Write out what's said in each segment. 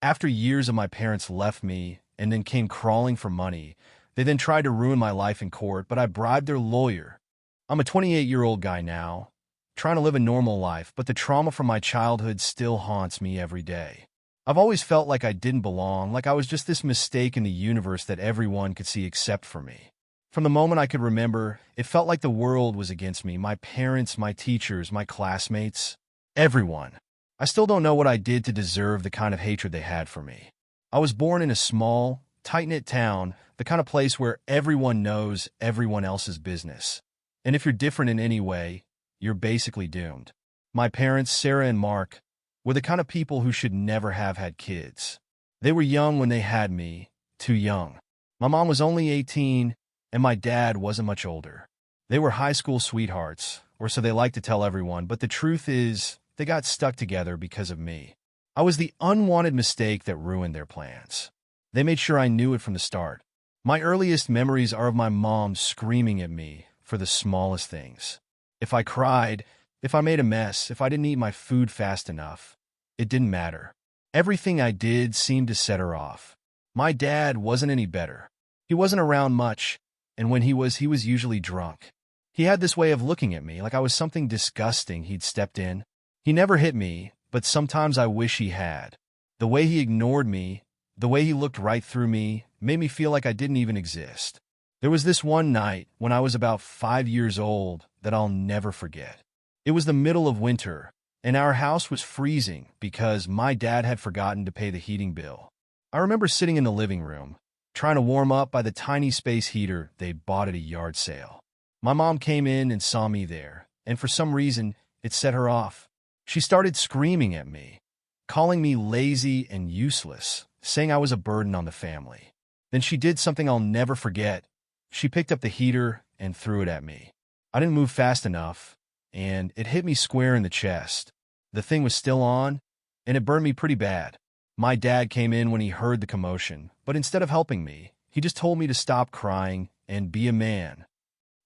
After years of my parents left me and then came crawling for money, they then tried to ruin my life in court, but I bribed their lawyer. I'm a 28-year-old guy now, trying to live a normal life, but the trauma from my childhood still haunts me every day. I've always felt like I didn't belong, like I was just this mistake in the universe that everyone could see except for me. From the moment I could remember, it felt like the world was against me, my parents, my teachers, my classmates, everyone. I still don't know what I did to deserve the kind of hatred they had for me. I was born in a small, tight-knit town, the kind of place where everyone knows everyone else's business. And if you're different in any way, you're basically doomed. My parents, Sarah and Mark, were the kind of people who should never have had kids. They were young when they had me, too young. My mom was only 18, and my dad wasn't much older. They were high school sweethearts, or so they liked to tell everyone, but the truth is, they got stuck together because of me. I was the unwanted mistake that ruined their plans. They made sure I knew it from the start. My earliest memories are of my mom screaming at me for the smallest things. If I cried, if I made a mess, if I didn't eat my food fast enough, it didn't matter. Everything I did seemed to set her off. My dad wasn't any better. He wasn't around much, and when he was usually drunk. He had this way of looking at me like I was something disgusting he'd stepped in. He never hit me, but sometimes I wish he had. The way he ignored me, the way he looked right through me, made me feel like I didn't even exist. There was this one night when I was about 5 years old that I'll never forget. It was the middle of winter, and our house was freezing because my dad had forgotten to pay the heating bill. I remember sitting in the living room, trying to warm up by the tiny space heater they'd bought at a yard sale. My mom came in and saw me there, and for some reason, it set her off. She started screaming at me, calling me lazy and useless, saying I was a burden on the family. Then she did something I'll never forget. She picked up the heater and threw it at me. I didn't move fast enough, and it hit me square in the chest. The thing was still on, and it burned me pretty bad. My dad came in when he heard the commotion, but instead of helping me, he just told me to stop crying and be a man.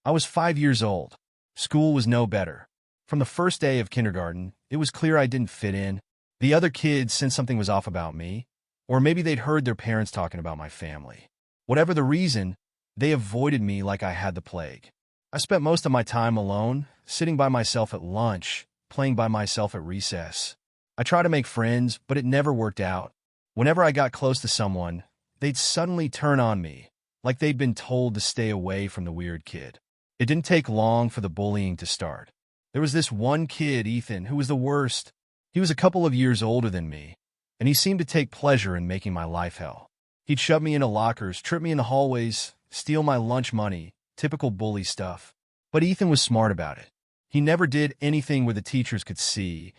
I was 5 years old. School was no better. From the first day of kindergarten, it was clear I didn't fit in. The other kids sensed something was off about me, or maybe they'd heard their parents talking about my family. Whatever the reason, they avoided me like I had the plague. I spent most of my time alone, sitting by myself at lunch, playing by myself at recess. I tried to make friends, but it never worked out. Whenever I got close to someone, they'd suddenly turn on me, like they'd been told to stay away from the weird kid. It didn't take long for the bullying to start. There was this one kid, Ethan, who was the worst. He was a couple of years older than me, and he seemed to take pleasure in making my life hell. He'd shove me into lockers, trip me in the hallways, steal my lunch money, typical bully stuff. But Ethan was smart about it. He never did anything where the teachers could see,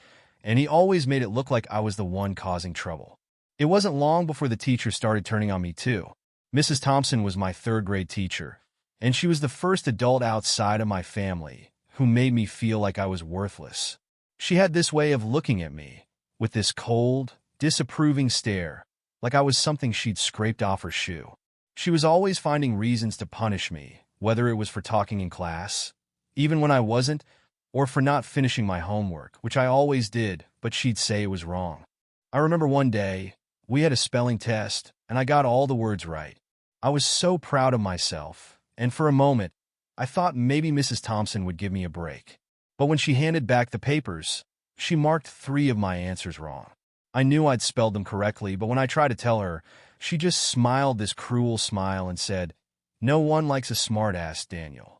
and he always made it look like I was the one causing trouble. It wasn't long before the teachers started turning on me too. Mrs. Thompson was my third-grade teacher, and she was the first adult outside of my family who made me feel like I was worthless. She had this way of looking at me, with this cold, disapproving stare, like I was something she'd scraped off her shoe. She was always finding reasons to punish me, whether it was for talking in class, even when I wasn't, or for not finishing my homework, which I always did, but she'd say it was wrong. I remember one day, we had a spelling test, and I got all the words right. I was so proud of myself, and for a moment, I thought maybe Mrs. Thompson would give me a break. But when she handed back the papers, she marked 3 of my answers wrong. I knew I'd spelled them correctly, but when I tried to tell her, she just smiled this cruel smile and said, "No one likes a smart-ass, Daniel."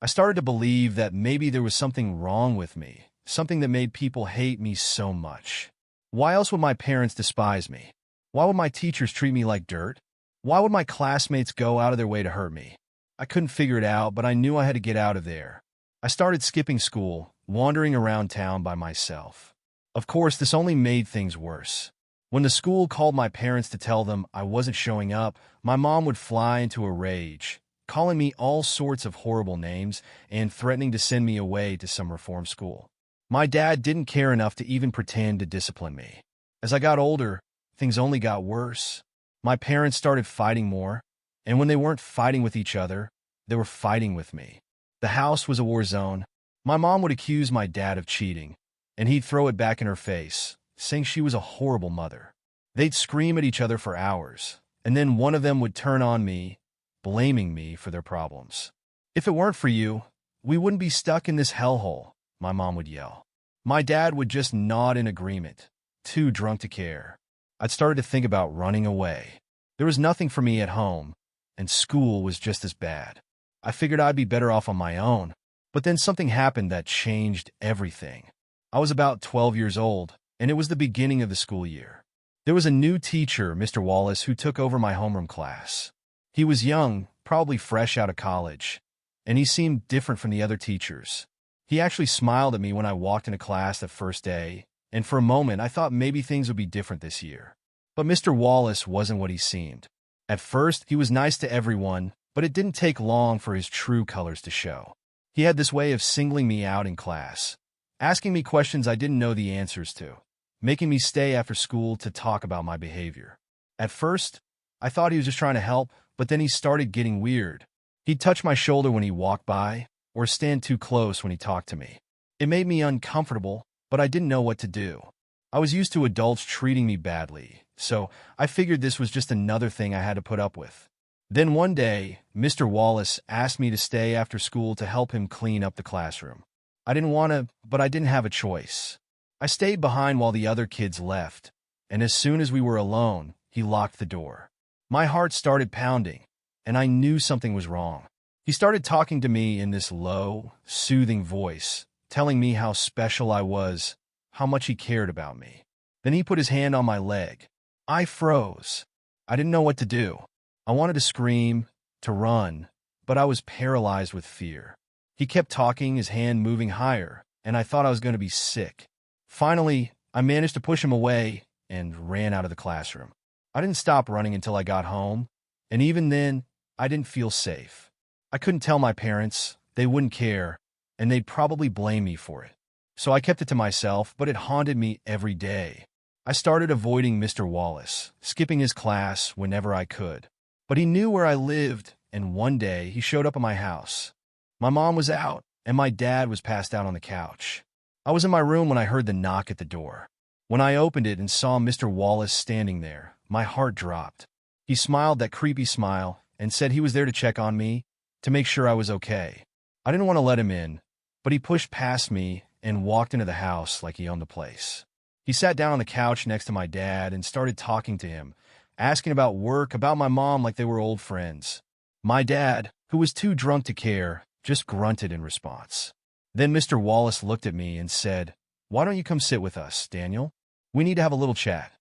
I started to believe that maybe there was something wrong with me, something that made people hate me so much. Why else would my parents despise me? Why would my teachers treat me like dirt? Why would my classmates go out of their way to hurt me? I couldn't figure it out, but I knew I had to get out of there. I started skipping school, wandering around town by myself. Of course, this only made things worse. When the school called my parents to tell them I wasn't showing up, my mom would fly into a rage, calling me all sorts of horrible names and threatening to send me away to some reform school. My dad didn't care enough to even pretend to discipline me. As I got older, things only got worse. My parents started fighting more, and when they weren't fighting with each other, they were fighting with me. The house was a war zone. My mom would accuse my dad of cheating, and he'd throw it back in her face, saying she was a horrible mother. They'd scream at each other for hours, and then one of them would turn on me, blaming me for their problems. "If it weren't for you, we wouldn't be stuck in this hellhole," my mom would yell. My dad would just nod in agreement, too drunk to care. I'd started to think about running away. There was nothing for me at home, and school was just as bad. I figured I'd be better off on my own, but then something happened that changed everything. I was about 12 years old, and it was the beginning of the school year. There was a new teacher, Mr. Wallace, who took over my homeroom class. He was young, probably fresh out of college, and he seemed different from the other teachers. He actually smiled at me when I walked into class that first day, and for a moment I thought maybe things would be different this year. But Mr. Wallace wasn't what he seemed. At first, he was nice to everyone, but it didn't take long for his true colors to show. He had this way of singling me out in class, asking me questions I didn't know the answers to, making me stay after school to talk about my behavior. At first, I thought he was just trying to help, but then he started getting weird. He'd touch my shoulder when he walked by, or stand too close when he talked to me. It made me uncomfortable, but I didn't know what to do. I was used to adults treating me badly, so I figured this was just another thing I had to put up with. Then one day, Mr. Wallace asked me to stay after school to help him clean up the classroom. I didn't want to, but I didn't have a choice. I stayed behind while the other kids left, and as soon as we were alone, he locked the door. My heart started pounding, and I knew something was wrong. He started talking to me in this low, soothing voice, telling me how special I was, how much he cared about me. Then he put his hand on my leg. I froze. I didn't know what to do. I wanted to scream, to run, but I was paralyzed with fear. He kept talking, his hand moving higher, and I thought I was going to be sick. Finally, I managed to push him away and ran out of the classroom. I didn't stop running until I got home, and even then, I didn't feel safe. I couldn't tell my parents, they wouldn't care, and they'd probably blame me for it. So I kept it to myself, but it haunted me every day. I started avoiding Mr. Wallace, skipping his class whenever I could. But he knew where I lived, and one day he showed up at my house. My mom was out, and my dad was passed out on the couch. I was in my room when I heard the knock at the door. When I opened it and saw Mr. Wallace standing there, my heart dropped. He smiled that creepy smile and said he was there to check on me, to make sure I was okay. I didn't want to let him in, but he pushed past me and walked into the house like he owned the place. He sat down on the couch next to my dad and started talking to him, asking about work, about my mom like they were old friends. My dad, who was too drunk to care, just grunted in response. Then Mr. Wallace looked at me and said, "Why don't you come sit with us, Daniel? We need to have a little chat."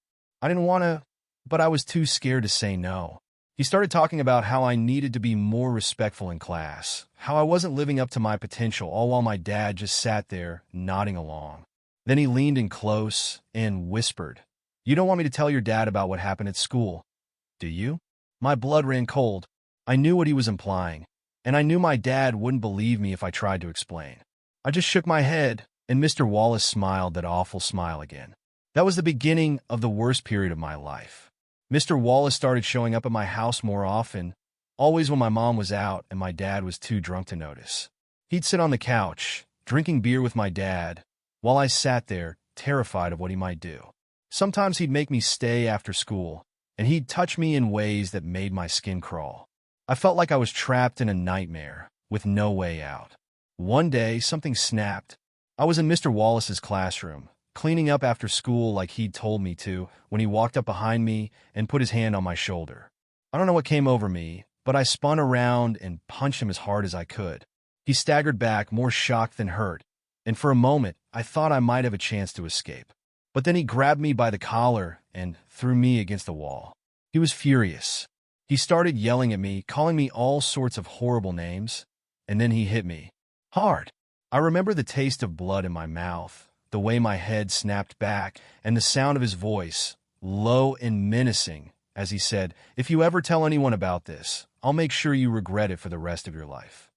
I didn't want to, but I was too scared to say no. He started talking about how I needed to be more respectful in class, how I wasn't living up to my potential, all while my dad just sat there, nodding along. Then he leaned in close and whispered, "You don't want me to tell your dad about what happened at school, do you?" My blood ran cold. I knew what he was implying, and I knew my dad wouldn't believe me if I tried to explain. I just shook my head, and Mr. Wallace smiled that awful smile again. That was the beginning of the worst period of my life. Mr. Wallace started showing up at my house more often, always when my mom was out and my dad was too drunk to notice. He'd sit on the couch, drinking beer with my dad, while I sat there, terrified of what he might do. Sometimes he'd make me stay after school, and he'd touch me in ways that made my skin crawl. I felt like I was trapped in a nightmare, with no way out. One day, something snapped. I was in Mr. Wallace's classroom, cleaning up after school like he'd told me to, when he walked up behind me and put his hand on my shoulder. I don't know what came over me, but I spun around and punched him as hard as I could. He staggered back, more shocked than hurt, and for a moment, I thought I might have a chance to escape. But then he grabbed me by the collar and threw me against the wall. He was furious. He started yelling at me, calling me all sorts of horrible names, and then he hit me. Hard. I remember the taste of blood in my mouth, the way my head snapped back, and the sound of his voice, low and menacing, as he said, "If you ever tell anyone about this, I'll make sure you regret it for the rest of your life."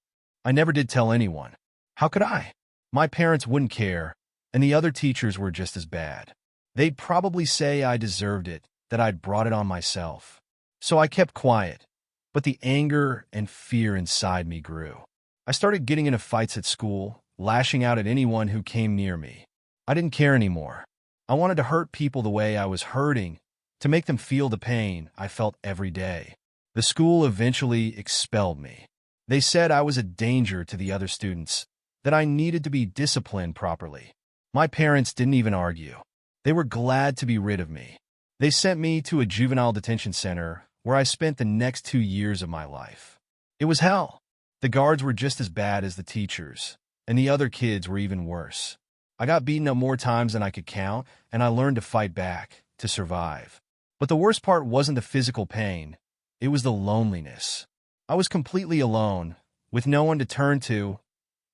I never did tell anyone. How could I? My parents wouldn't care, and the other teachers were just as bad. They'd probably say I deserved it, that I'd brought it on myself. So I kept quiet, but the anger and fear inside me grew. I started getting into fights at school, lashing out at anyone who came near me. I didn't care anymore. I wanted to hurt people the way I was hurting, to make them feel the pain I felt every day. The school eventually expelled me. They said I was a danger to the other students, that I needed to be disciplined properly. My parents didn't even argue. They were glad to be rid of me. They sent me to a juvenile detention center where I spent the next 2 years of my life. It was hell. The guards were just as bad as the teachers, and the other kids were even worse. I got beaten up more times than I could count, and I learned to fight back, to survive. But the worst part wasn't the physical pain. It was the loneliness. I was completely alone, with no one to turn to,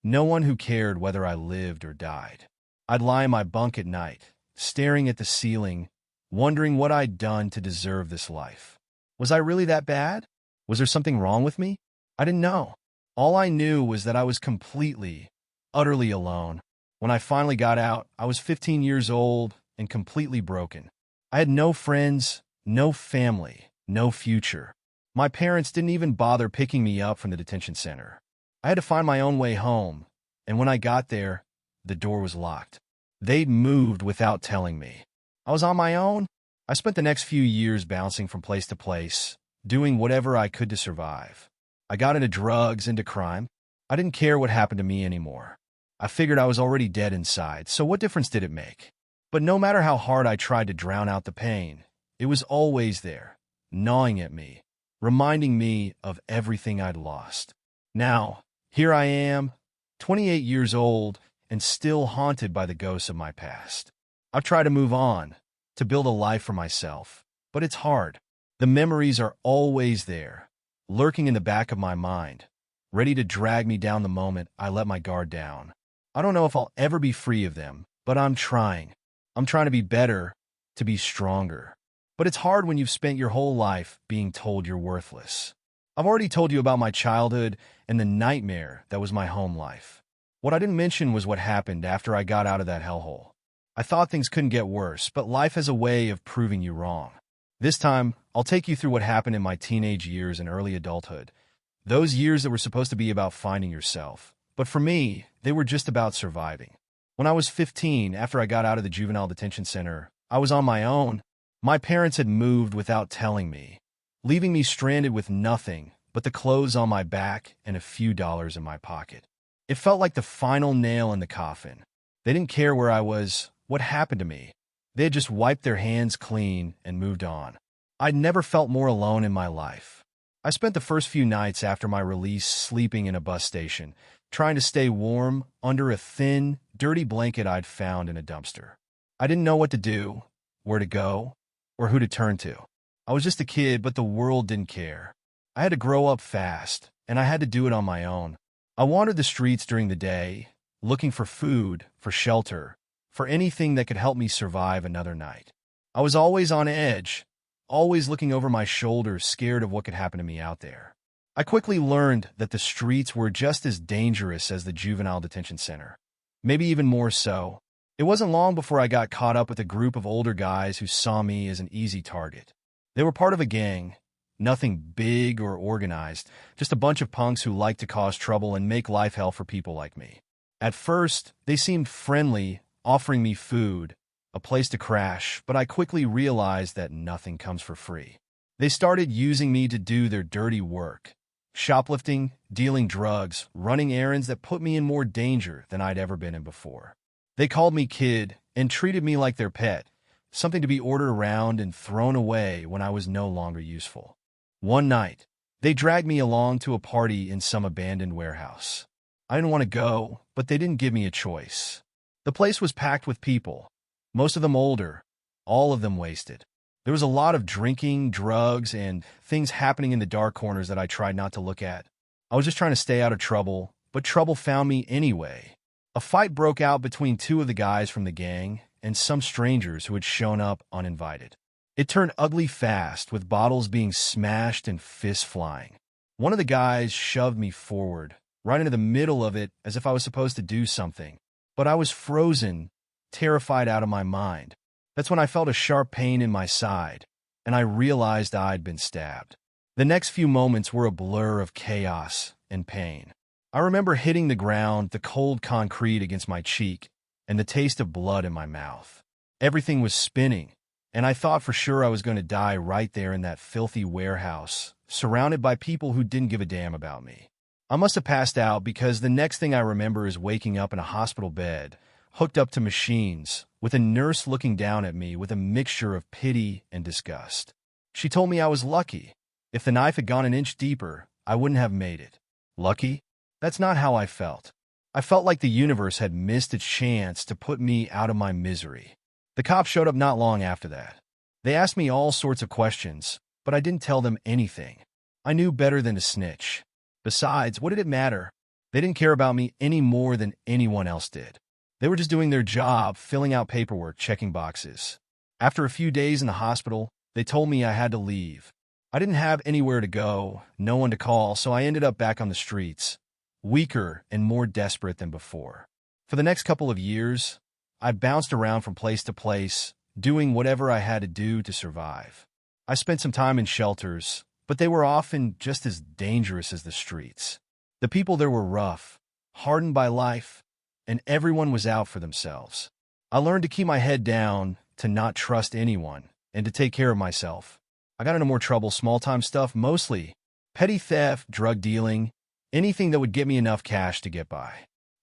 no one who cared whether I lived or died. I'd lie in my bunk at night, staring at the ceiling, wondering what I'd done to deserve this life. Was I really that bad? Was there something wrong with me? I didn't know. All I knew was that I was completely, utterly alone. When I finally got out, I was 15 years old and completely broken. I had no friends, no family, no future. My parents didn't even bother picking me up from the detention center. I had to find my own way home, and when I got there, the door was locked. They'd moved without telling me. I was on my own. I spent the next few years bouncing from place to place, doing whatever I could to survive. I got into drugs, into crime. I didn't care what happened to me anymore. I figured I was already dead inside, so what difference did it make? But no matter how hard I tried to drown out the pain, it was always there, gnawing at me, reminding me of everything I'd lost. Now, here I am, 28 years old, and still haunted by the ghosts of my past. I've tried to move on, to build a life for myself, but it's hard. The memories are always there, lurking in the back of my mind, ready to drag me down the moment I let my guard down. I don't know if I'll ever be free of them, but I'm trying. I'm trying to be better, to be stronger. But it's hard when you've spent your whole life being told you're worthless. I've already told you about my childhood and the nightmare that was my home life. What I didn't mention was what happened after I got out of that hellhole. I thought things couldn't get worse, but life has a way of proving you wrong. This time, I'll take you through what happened in my teenage years and early adulthood. Those years that were supposed to be about finding yourself. But for me, they were just about surviving. When I was 15, after I got out of the juvenile detention center, I was on my own. My parents had moved without telling me, leaving me stranded with nothing but the clothes on my back and a few dollars in my pocket. It felt like the final nail in the coffin. They didn't care where I was, what happened to me. They had just wiped their hands clean and moved on. I'd never felt more alone in my life. I spent the first few nights after my release sleeping in a bus station, trying to stay warm under a thin, dirty blanket I'd found in a dumpster. I didn't know what to do, where to go, or who to turn to. I was just a kid, but the world didn't care. I had to grow up fast, and I had to do it on my own. I wandered the streets during the day, looking for food, for shelter, for anything that could help me survive another night. I was always on edge, always looking over my shoulder, scared of what could happen to me out there. I quickly learned that the streets were just as dangerous as the juvenile detention center, maybe even more so. It wasn't long before I got caught up with a group of older guys who saw me as an easy target. They were part of a gang, nothing big or organized, just a bunch of punks who liked to cause trouble and make life hell for people like me. At first, they seemed friendly, offering me food, a place to crash, but I quickly realized that nothing comes for free. They started using me to do their dirty work, shoplifting, dealing drugs, running errands that put me in more danger than I'd ever been in before. They called me kid and treated me like their pet, something to be ordered around and thrown away when I was no longer useful. One night, they dragged me along to a party in some abandoned warehouse. I didn't want to go, but they didn't give me a choice. The place was packed with people, most of them older, all of them wasted. There was a lot of drinking, drugs, and things happening in the dark corners that I tried not to look at. I was just trying to stay out of trouble, but trouble found me anyway. A fight broke out between two of the guys from the gang and some strangers who had shown up uninvited. It turned ugly fast, with bottles being smashed and fists flying. One of the guys shoved me forward, right into the middle of it as if I was supposed to do something. But I was frozen, terrified out of my mind. That's when I felt a sharp pain in my side, and I realized I'd been stabbed. The next few moments were a blur of chaos and pain. I remember hitting the ground, the cold concrete against my cheek, and the taste of blood in my mouth. Everything was spinning, and I thought for sure I was going to die right there in that filthy warehouse, surrounded by people who didn't give a damn about me. I must have passed out because the next thing I remember is waking up in a hospital bed, hooked up to machines, with a nurse looking down at me with a mixture of pity and disgust. She told me I was lucky. If the knife had gone an inch deeper, I wouldn't have made it. Lucky? That's not how I felt. I felt like the universe had missed its chance to put me out of my misery. The cops showed up not long after that. They asked me all sorts of questions, but I didn't tell them anything. I knew better than to snitch. Besides, what did it matter? They didn't care about me any more than anyone else did. They were just doing their job, filling out paperwork, checking boxes. After a few days in the hospital, they told me I had to leave. I didn't have anywhere to go, no one to call, so I ended up back on the streets, weaker and more desperate than before. For the next couple of years, I bounced around from place to place, doing whatever I had to do to survive. I spent some time in shelters, but they were often just as dangerous as the streets. The people there were rough, hardened by life, and everyone was out for themselves. I learned to keep my head down, to not trust anyone, and to take care of myself. I got into more trouble, small-time stuff mostly, petty theft, drug dealing, anything that would get me enough cash to get by.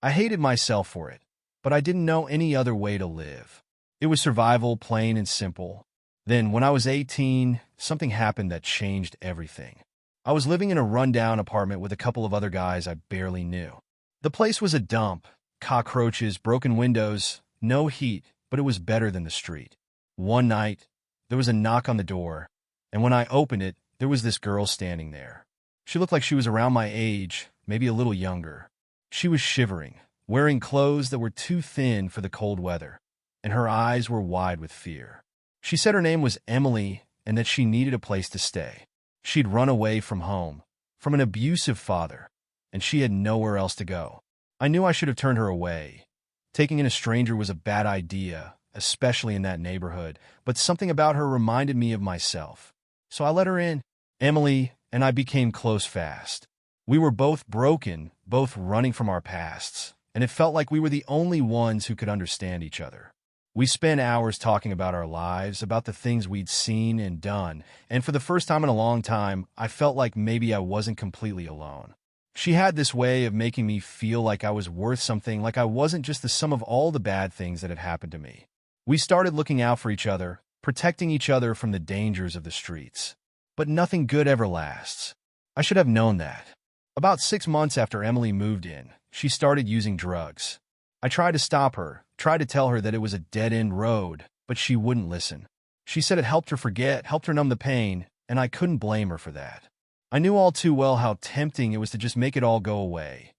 I hated myself for it, but I didn't know any other way to live. It was survival, plain and simple. Then, when I was 18, something happened that changed everything. I was living in a rundown apartment with a couple of other guys I barely knew. The place was a dump, cockroaches, broken windows, no heat, but it was better than the street. One night, there was a knock on the door, and when I opened it, there was this girl standing there. She looked like she was around my age, maybe a little younger. She was shivering, wearing clothes that were too thin for the cold weather, and her eyes were wide with fear. She said her name was Emily and that she needed a place to stay. She'd run away from home, from an abusive father, and she had nowhere else to go. I knew I should have turned her away. Taking in a stranger was a bad idea, especially in that neighborhood, but something about her reminded me of myself. So I let her in. Emily and I became close fast. We were both broken, both running from our pasts, and it felt like we were the only ones who could understand each other. We spent hours talking about our lives, about the things we'd seen and done, and for the first time in a long time, I felt like maybe I wasn't completely alone. She had this way of making me feel like I was worth something, like I wasn't just the sum of all the bad things that had happened to me. We started looking out for each other, protecting each other from the dangers of the streets. But nothing good ever lasts. I should have known that. About 6 months after Emily moved in, she started using drugs. I tried to stop her, tried to tell her that it was a dead-end road, but she wouldn't listen. She said it helped her forget, helped her numb the pain, and I couldn't blame her for that. I knew all too well how tempting it was to just make it all go away,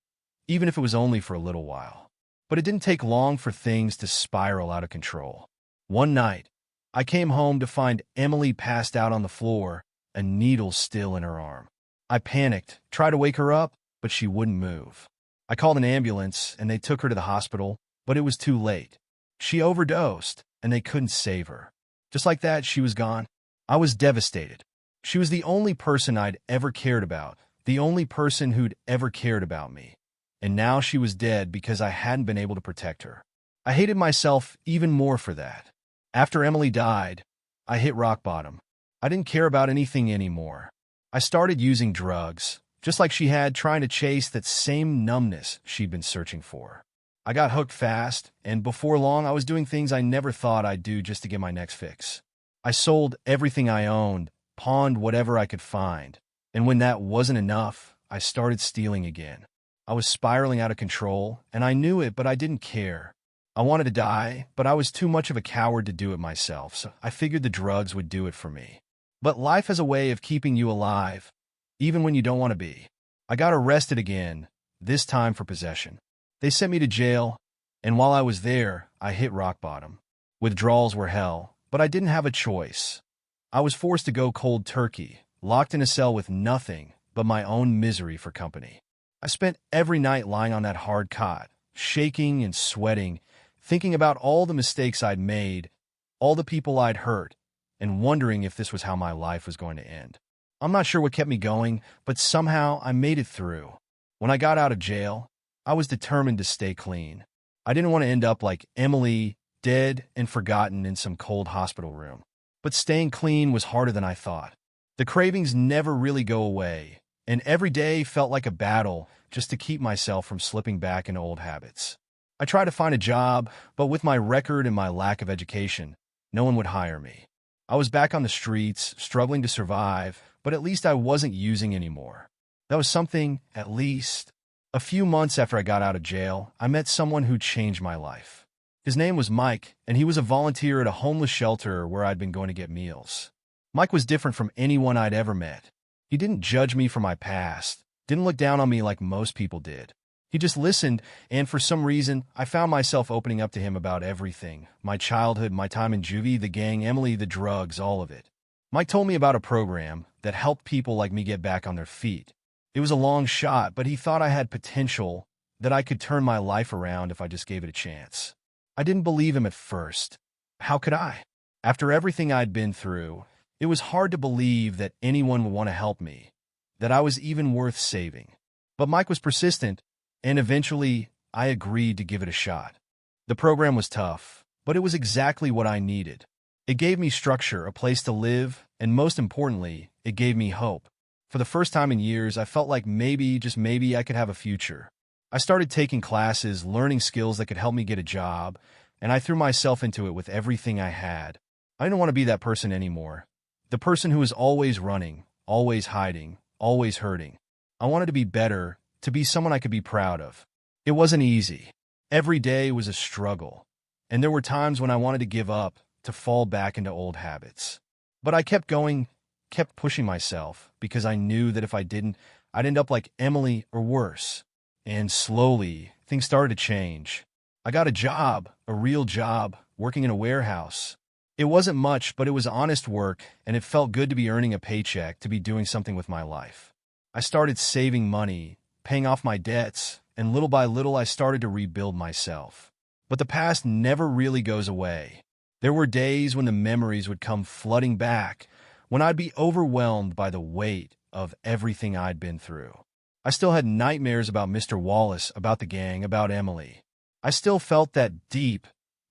even if it was only for a little while. But it didn't take long for things to spiral out of control. One night, I came home to find Emily passed out on the floor, a needle still in her arm. I panicked, tried to wake her up, but she wouldn't move. I called an ambulance, and they took her to the hospital, but it was too late. She overdosed, and they couldn't save her. Just like that, she was gone. I was devastated. She was the only person I'd ever cared about, the only person who'd ever cared about me. And now she was dead because I hadn't been able to protect her. I hated myself even more for that. After Emily died, I hit rock bottom. I didn't care about anything anymore. I started using drugs, just like she had, trying to chase that same numbness she'd been searching for. I got hooked fast, and before long I was doing things I never thought I'd do just to get my next fix. I sold everything I owned, pawned whatever I could find, and when that wasn't enough, I started stealing again. I was spiraling out of control, and I knew it, but I didn't care. I wanted to die, but I was too much of a coward to do it myself, so I figured the drugs would do it for me. But life has a way of keeping you alive, even when you don't want to be. I got arrested again, this time for possession. They sent me to jail, and while I was there, I hit rock bottom. Withdrawals were hell, but I didn't have a choice. I was forced to go cold turkey, locked in a cell with nothing but my own misery for company. I spent every night lying on that hard cot, shaking and sweating, thinking about all the mistakes I'd made, all the people I'd hurt, and wondering if this was how my life was going to end. I'm not sure what kept me going, but somehow I made it through. When I got out of jail, I was determined to stay clean. I didn't want to end up like Emily, dead and forgotten in some cold hospital room. But staying clean was harder than I thought. The cravings never really go away, and every day felt like a battle just to keep myself from slipping back into old habits. I tried to find a job, but with my record and my lack of education, no one would hire me. I was back on the streets, struggling to survive, but at least I wasn't using anymore. That was something, at least. A few months after I got out of jail, I met someone who changed my life. His name was Mike, and he was a volunteer at a homeless shelter where I'd been going to get meals. Mike was different from anyone I'd ever met. He didn't judge me for my past, didn't look down on me like most people did. He just listened, and for some reason, I found myself opening up to him about everything. My childhood, my time in juvie, the gang, Emily, the drugs, all of it. Mike told me about a program that helped people like me get back on their feet. It was a long shot, but he thought I had potential, that I could turn my life around if I just gave it a chance. I didn't believe him at first. How could I? After everything I'd been through, it was hard to believe that anyone would want to help me, that I was even worth saving. But Mike was persistent, and eventually I agreed to give it a shot. The program was tough, but it was exactly what I needed. It gave me structure, a place to live, and most importantly, it gave me hope. For the first time in years, I felt like maybe, just maybe, I could have a future. I started taking classes, learning skills that could help me get a job, and I threw myself into it with everything I had. I didn't want to be that person anymore. The person who was always running, always hiding, always hurting. I wanted to be better, to be someone I could be proud of. It wasn't easy. Every day was a struggle, and there were times when I wanted to give up, to fall back into old habits. But I kept going, kept pushing myself, because I knew that if I didn't, I'd end up like Emily or worse. And slowly, things started to change. I got a job, a real job, working in a warehouse. It wasn't much, but it was honest work, and it felt good to be earning a paycheck, to be doing something with my life. I started saving money, paying off my debts, and little by little I started to rebuild myself. But the past never really goes away. There were days when the memories would come flooding back, when I'd be overwhelmed by the weight of everything I'd been through. I still had nightmares about Mr. Wallace, about the gang, about Emily. I still felt that deep,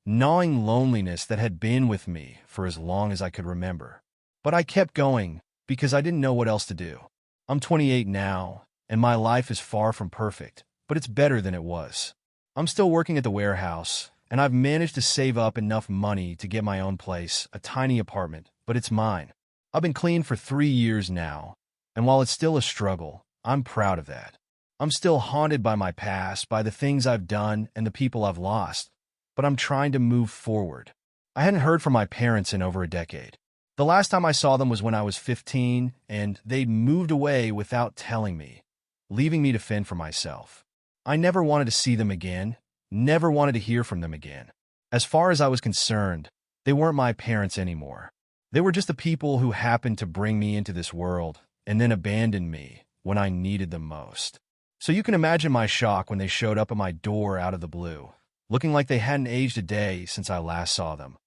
gnawing loneliness that had been with me for as long as I could remember. But I kept going because I didn't know what else to do. I'm 28 now, and my life is far from perfect, but it's better than it was. I'm still working at the warehouse, and I've managed to save up enough money to get my own place, a tiny apartment, but it's mine. I've been clean for 3 years now, and while it's still a struggle, I'm proud of that. I'm still haunted by my past, by the things I've done and the people I've lost, but I'm trying to move forward. I hadn't heard from my parents in over a decade. The last time I saw them was when I was 15, and they'd moved away without telling me, leaving me to fend for myself. I never wanted to see them again, never wanted to hear from them again. As far as I was concerned, they weren't my parents anymore. They were just the people who happened to bring me into this world and then abandoned me when I needed them most. So you can imagine my shock when they showed up at my door out of the blue, looking like they hadn't aged a day since I last saw them.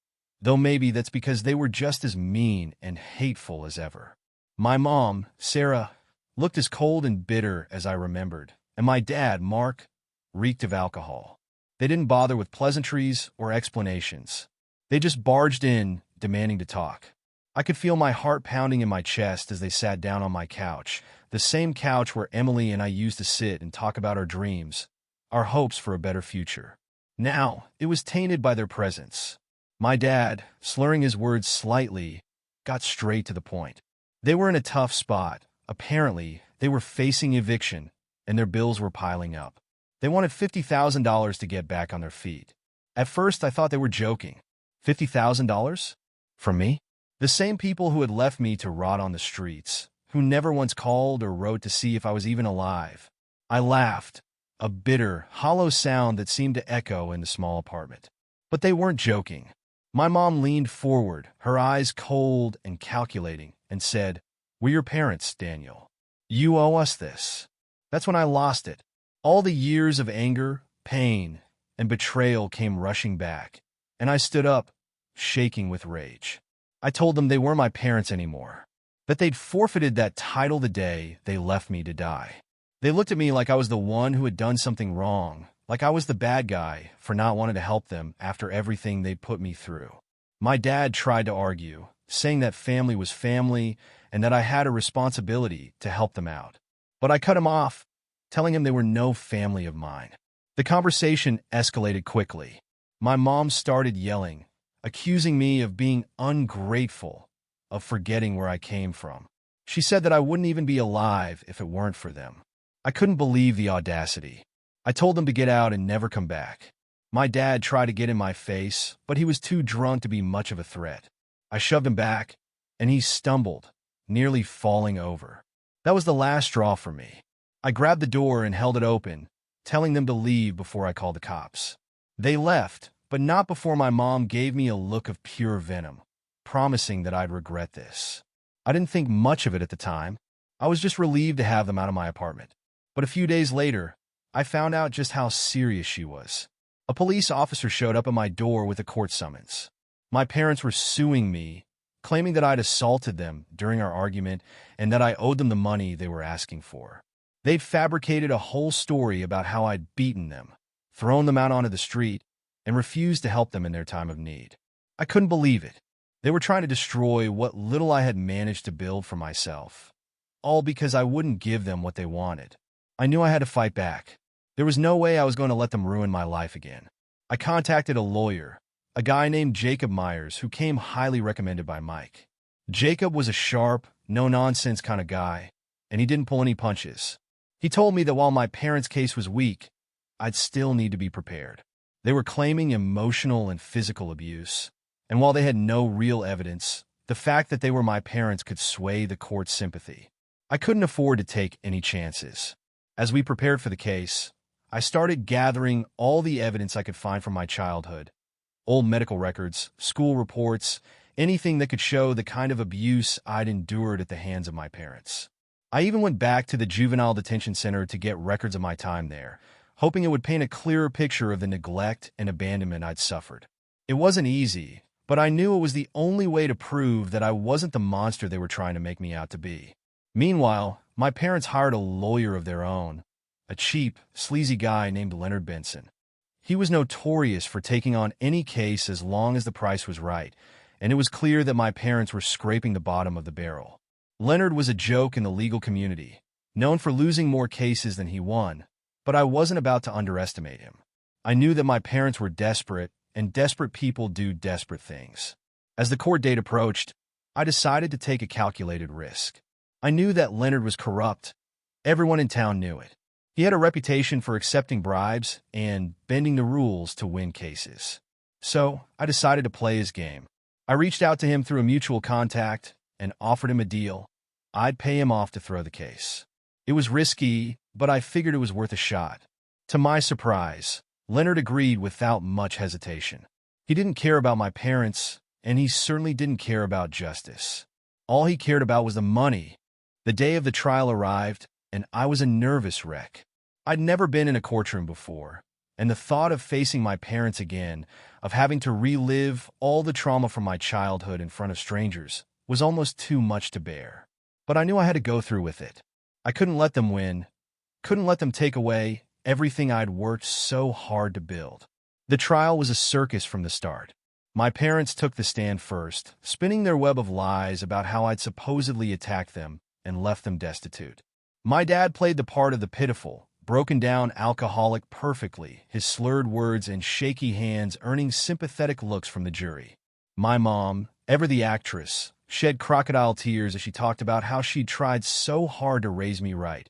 Though maybe that's because they were just as mean and hateful as ever. My mom, Sarah, looked as cold and bitter as I remembered, and my dad, Mark, reeked of alcohol. They didn't bother with pleasantries or explanations. They just barged in, demanding to talk. I could feel my heart pounding in my chest as they sat down on my couch, the same couch where Emily and I used to sit and talk about our dreams, our hopes for a better future. Now, it was tainted by their presence. My dad, slurring his words slightly, got straight to the point. They were in a tough spot. Apparently, they were facing eviction, and their bills were piling up. They wanted $50,000 to get back on their feet. At first, I thought they were joking. $50,000? From me? The same people who had left me to rot on the streets, who never once called or wrote to see if I was even alive. I laughed, a bitter, hollow sound that seemed to echo in the small apartment. But they weren't joking. My mom leaned forward, her eyes cold and calculating, and said, "We're your parents, Daniel. You owe us this." That's when I lost it. All the years of anger, pain, and betrayal came rushing back, and I stood up, shaking with rage. I told them they weren't my parents anymore, that they'd forfeited that title the day they left me to die. They looked at me like I was the one who had done something wrong, like I was the bad guy for not wanting to help them after everything they'd put me through. My dad tried to argue, saying that family was family and that I had a responsibility to help them out. But I cut him off, telling him they were no family of mine. The conversation escalated quickly. My mom started yelling, accusing me of being ungrateful, of forgetting where I came from. She said that I wouldn't even be alive if it weren't for them. I couldn't believe the audacity. I told them to get out and never come back. My dad tried to get in my face, but he was too drunk to be much of a threat. I shoved him back, and he stumbled, nearly falling over. That was the last straw for me. I grabbed the door and held it open, telling them to leave before I called the cops. They left, but not before my mom gave me a look of pure venom, promising that I'd regret this. I didn't think much of it at the time. I was just relieved to have them out of my apartment. But a few days later, I found out just how serious she was. A police officer showed up at my door with a court summons. My parents were suing me, claiming that I'd assaulted them during our argument and that I owed them the money they were asking for. They'd fabricated a whole story about how I'd beaten them, thrown them out onto the street, and refused to help them in their time of need. I couldn't believe it. They were trying to destroy what little I had managed to build for myself, all because I wouldn't give them what they wanted. I knew I had to fight back. There was no way I was going to let them ruin my life again. I contacted a lawyer, a guy named Jacob Myers, who came highly recommended by Mike. Jacob was a sharp, no-nonsense kind of guy, and he didn't pull any punches. He told me that while my parents' case was weak, I'd still need to be prepared. They were claiming emotional and physical abuse, and while they had no real evidence, the fact that they were my parents could sway the court's sympathy. I couldn't afford to take any chances. As we prepared for the case, I started gathering all the evidence I could find from my childhood. Old medical records, school reports, anything that could show the kind of abuse I'd endured at the hands of my parents. I even went back to the juvenile detention center to get records of my time there, hoping it would paint a clearer picture of the neglect and abandonment I'd suffered. It wasn't easy, but I knew it was the only way to prove that I wasn't the monster they were trying to make me out to be. Meanwhile, my parents hired a lawyer of their own, a cheap, sleazy guy named Leonard Benson. He was notorious for taking on any case as long as the price was right, and it was clear that my parents were scraping the bottom of the barrel. Leonard was a joke in the legal community, known for losing more cases than he won, but I wasn't about to underestimate him. I knew that my parents were desperate, and desperate people do desperate things. As the court date approached, I decided to take a calculated risk. I knew that Leonard was corrupt. Everyone in town knew it. He had a reputation for accepting bribes and bending the rules to win cases. So I decided to play his game. I reached out to him through a mutual contact and offered him a deal. I'd pay him off to throw the case. It was risky, but I figured it was worth a shot. To my surprise, Leonard agreed without much hesitation. He didn't care about my parents, and he certainly didn't care about justice. All he cared about was the money. The day of the trial arrived, and I was a nervous wreck. I'd never been in a courtroom before, and the thought of facing my parents again, of having to relive all the trauma from my childhood in front of strangers, was almost too much to bear. But I knew I had to go through with it. I couldn't let them win, couldn't let them take away everything I'd worked so hard to build. The trial was a circus from the start. My parents took the stand first, spinning their web of lies about how I'd supposedly attacked them and left them destitute. My dad played the part of the pitiful, broken-down alcoholic perfectly, his slurred words and shaky hands earning sympathetic looks from the jury. My mom, ever the actress, shed crocodile tears as she talked about how she'd tried so hard to raise me right,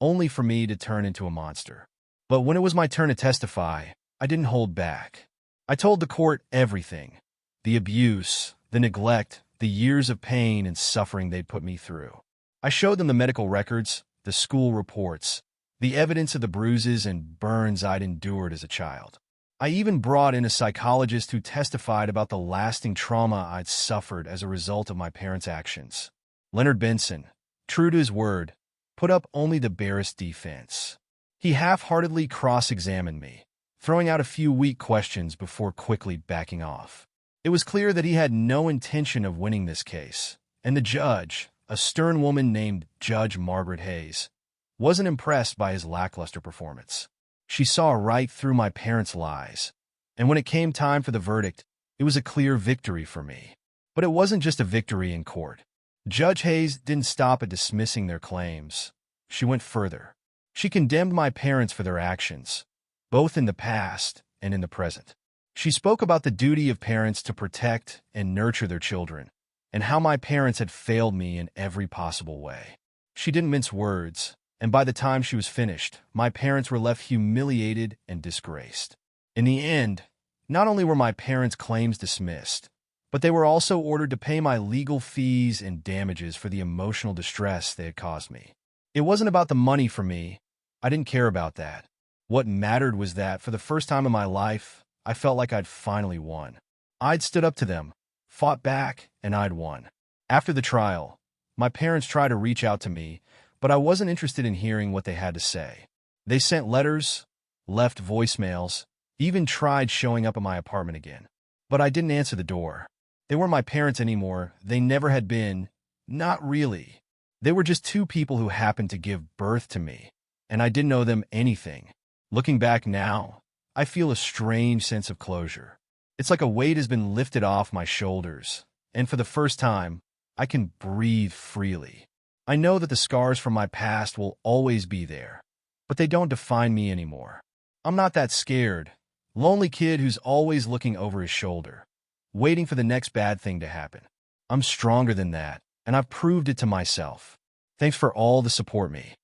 only for me to turn into a monster. But when it was my turn to testify, I didn't hold back. I told the court everything: the abuse, the neglect, the years of pain and suffering they'd put me through. I showed them the medical records, the school reports, the evidence of the bruises and burns I'd endured as a child. I even brought in a psychologist who testified about the lasting trauma I'd suffered as a result of my parents' actions. Leonard Benson, true to his word, put up only the barest defense. He half-heartedly cross-examined me, throwing out a few weak questions before quickly backing off. It was clear that he had no intention of winning this case, and the judge, a stern woman named Judge Margaret Hayes, wasn't impressed by his lackluster performance. She saw right through my parents' lies, and when it came time for the verdict, it was a clear victory for me. But it wasn't just a victory in court. Judge Hayes didn't stop at dismissing their claims. She went further. She condemned my parents for their actions, both in the past and in the present. She spoke about the duty of parents to protect and nurture their children, and how my parents had failed me in every possible way. She didn't mince words, and by the time she was finished, my parents were left humiliated and disgraced. In the end, not only were my parents' claims dismissed, but they were also ordered to pay my legal fees and damages for the emotional distress they had caused me. It wasn't about the money for me. I didn't care about that. What mattered was that, for the first time in my life, I felt like I'd finally won. I'd stood up to them, fought back, and I'd won. After the trial, my parents tried to reach out to me, but I wasn't interested in hearing what they had to say. They sent letters, left voicemails, even tried showing up at my apartment again. But I didn't answer the door. They weren't my parents anymore. They never had been. Not really. They were just two people who happened to give birth to me, and I didn't owe them anything. Looking back now, I feel a strange sense of closure. It's like a weight has been lifted off my shoulders, and for the first time, I can breathe freely. I know that the scars from my past will always be there, but they don't define me anymore. I'm not that scared, lonely kid who's always looking over his shoulder, waiting for the next bad thing to happen. I'm stronger than that, and I've proved it to myself. Thanks for all the support me.